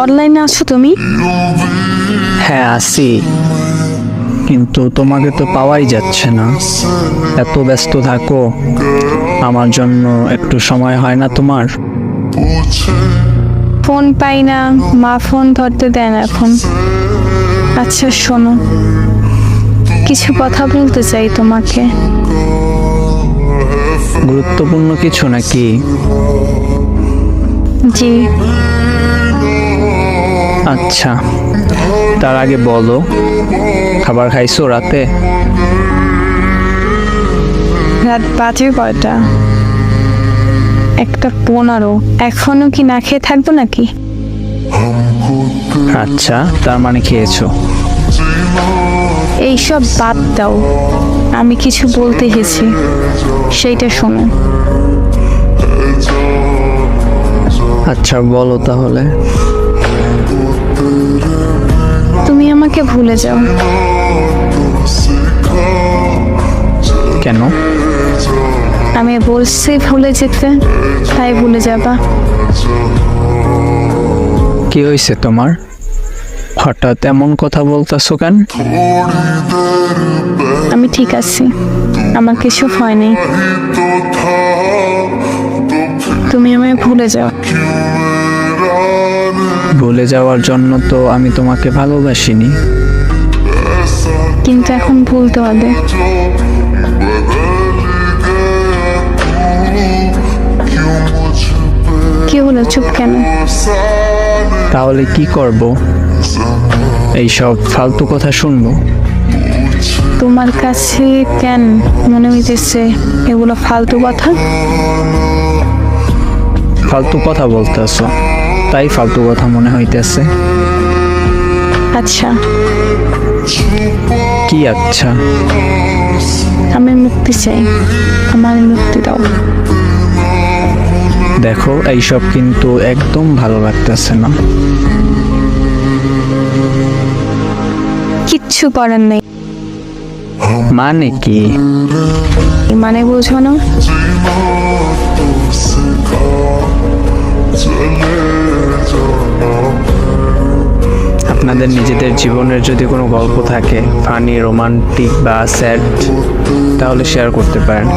অনলাইনে আছো তুমি? হ্যাঁ আছি, কিন্তু তোমাকে তো পাওয়াই যাচ্ছে না। এত ব্যস্ত থাকো, আমার জন্য একটু সময় হয় না তোমার? ফোন পাই না, মা ফোন ধরতে দেয় না এখন। আচ্ছা শোনো, কিছু কথা বলতে চাই তোমাকে। গুরুত্বপূর্ণ কিছু নাকি? জি। আচ্ছা, তার আগে বলো, খাবার খাইছো রাতে? রাত বাজে কয়টা? 1:15। এখনো কি না খেয়ে থাকবো নাকি? আচ্ছা, তার মানে খেয়েছো। এইসব বাদ দাও, আমি কিছু বলতে এসেছি, সেইটা শোনো। আচ্ছা বলো তাহলে। তুমি আমাকে ভুলে যাও। কেন? আমি বলছি ভুলে যেতে, তাই ভুলে যাবা। কি হয়েছে তোমার? হঠাৎ এমন কথা বলতেছো কেন? আমি ঠিক আছি, আমার কিছু হয়নি। তুমি আমায় ভুলে যাও। ভুলে যাওয়ার জন্য তো আমি তোমাকে ভালোবাসিনি। কিন্তু এখন ভুলতে হবে। কি হলো, চুপ কেন? তাহলে কি করব? এইসব ফালতু কথা শুনবো? তোমার কাছে কেন মনে হইতেছে এগুলো ফালতু কথা? ফালতু কথা বলতেছো, তাই ফালতু কথা মনে হইতেছে। আচ্ছা, কি আচ্ছা? আমি মুক্তি চাই, আমার মুক্তি দাও। দেখো, এইসব কিন্তু একদম ভালো লাগতেছে না। কিচ্ছু করার নেই। মানে কি? মানে বোঝো না? আপনাদের নিজেদের জীবনের যদি কোনো গল্প থাকে, ফানি, রোমান্টিক বা স্যাড, তাহলে শেয়ার করতে পারেন।